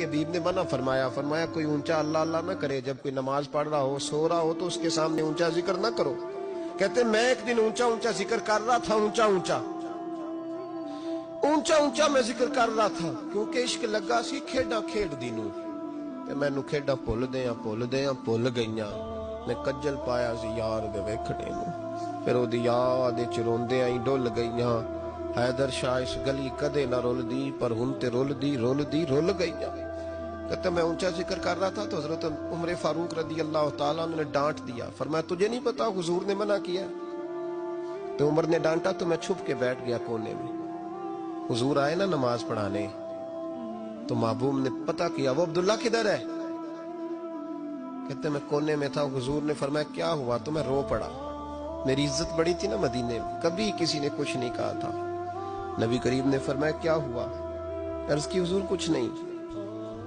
کی حبیب نے منع فرمایا، فرمایا کوئی اونچا اللہ اللہ نہ کرے، جب کوئی نماز پڑھ رہا ہو، سو رہا ہو تو اس کے سامنے اونچا ذکر نہ کرو۔ کہتے ہیں میں ایک دن اونچا اونچا ذکر کر رہا تھا، اونچا اونچا میں ذکر کر رہا تھا، کیونکہ عشق لگا سی کھیڈاں کھیڈ دی نوں، تے مینوں کھیڈاں بھل گئیاں، میں کجل پایا سی یار دے ویکھنے نوں، پھر او دی یاد وچ روندیاں ہی ڈل گئیاں، حیدر شاہ اس گلی کدے نہ رول دی، پر ہن تے رول گئیاں۔ کہتے میں اونچا ذکر کر رہا تھا تو حضرت عمر فاروق رضی اللہ تعالیٰ عنہ نے ڈانٹ دیا، فرمایا تجھے نہیں پتا حضور نے منع کیا؟ تو عمر نے ڈانٹا تو میں چھپ کے بیٹھ گیا کونے میں۔ حضور آئے نا نماز پڑھانے تو محبوب نے پتہ کیا وہ عبداللہ کدھر ہے؟ کہتے میں کونے میں تھا، حضور نے فرمایا کیا ہوا؟ تو میں رو پڑا، میری عزت بڑی تھی نا مدینے میں، کبھی کسی نے کچھ نہیں کہا تھا۔ نبی کریم نے فرمایا کیا ہوا؟ عرض کی حضور کچھ نہیں،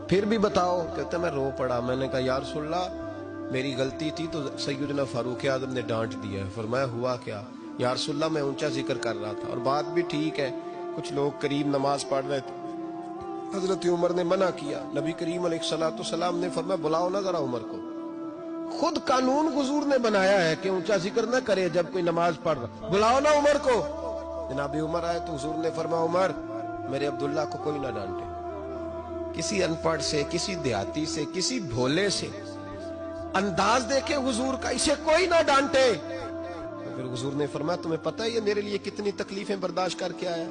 پھر بھی بتاؤ۔ کہتے میں رو پڑا، میں نے کہا یا رسول اللہ میری غلطی تھی تو سیدنا فاروق اعظم نے ڈانٹ دیا ہے۔ فرمایا ہوا کیا؟ یا رسول اللہ میں اونچا ذکر کر رہا تھا، اور بات بھی ٹھیک ہے، کچھ لوگ قریب نماز پڑھ رہے تھے، حضرت عمر نے منع کیا، نبی کریم علیہ السلام نے فرمایا بلاؤ نہ ذرا عمر کو، خود قانون حضور نے بنایا ہے کہ اونچا ذکر نہ کرے جب کوئی نماز پڑھ رہا، بلاؤ نا عمر کو۔ جناب عمر آئے تو حضور نے فرمایا عمر میرے عبداللہ کو کوئی نہ ڈانٹے، کسی ان پڑھ سے، کسی دیہاتی سے، کسی بھولے سے انداز دیکھے حضور کا، اسے کوئی نہ ڈانٹے۔ تو پھر حضور نے فرمایا تمہیں پتہ ہے یہ میرے لیے کتنی تکلیفیں برداشت کر کے آیا؟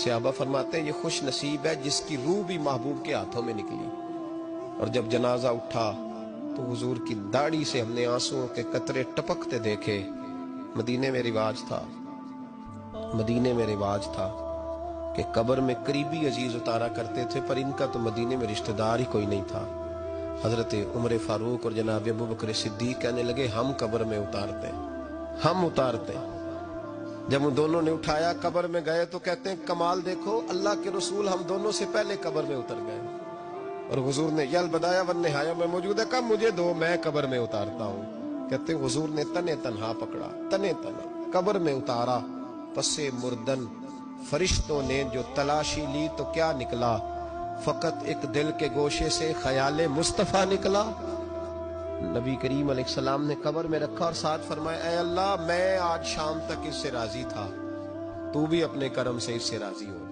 صحابہ فرماتے ہیں یہ خوش نصیب ہے جس کی روح بھی محبوب کے ہاتھوں میں نکلی۔ اور جب جنازہ اٹھا تو حضور کی داڑھی سے ہم نے آنسوؤں کے قطرے ٹپکتے دیکھے۔ مدینے میں رواج تھا کہ قبر میں قریبی عزیز اتارا کرتے تھے، پر ان کا تو مدینے میں رشتہ دار ہی کوئی نہیں تھا۔ حضرت عمر فاروق اور جناب ابوبکر صدیق کہنے لگے ہم قبر میں اتارتے ہیں۔ جب ان دونوں نے اٹھایا قبر میں گئے تو کہتے ہیں کمال دیکھو اللہ کے رسول ہم دونوں سے پہلے قبر میں اتر گئے، اور حضور نے یل بدایا ون نہایا میں موجود ہے، کب مجھے دو میں قبر میں اتارتا ہوں۔ کہتے ہیں حضور نے تنے تنہا پکڑا، تنے تنہا قبر میں اتارا، پسے مردن فرشتوں نے جو تلاشی لی تو کیا نکلا؟ فقط ایک دل کے گوشے سے خیال مصطفیٰ نکلا۔ نبی کریم علیہ السلام نے قبر میں رکھا اور ساتھ فرمایا اے اللہ میں آج شام تک اس سے راضی تھا، تو بھی اپنے کرم سے اس سے راضی ہو۔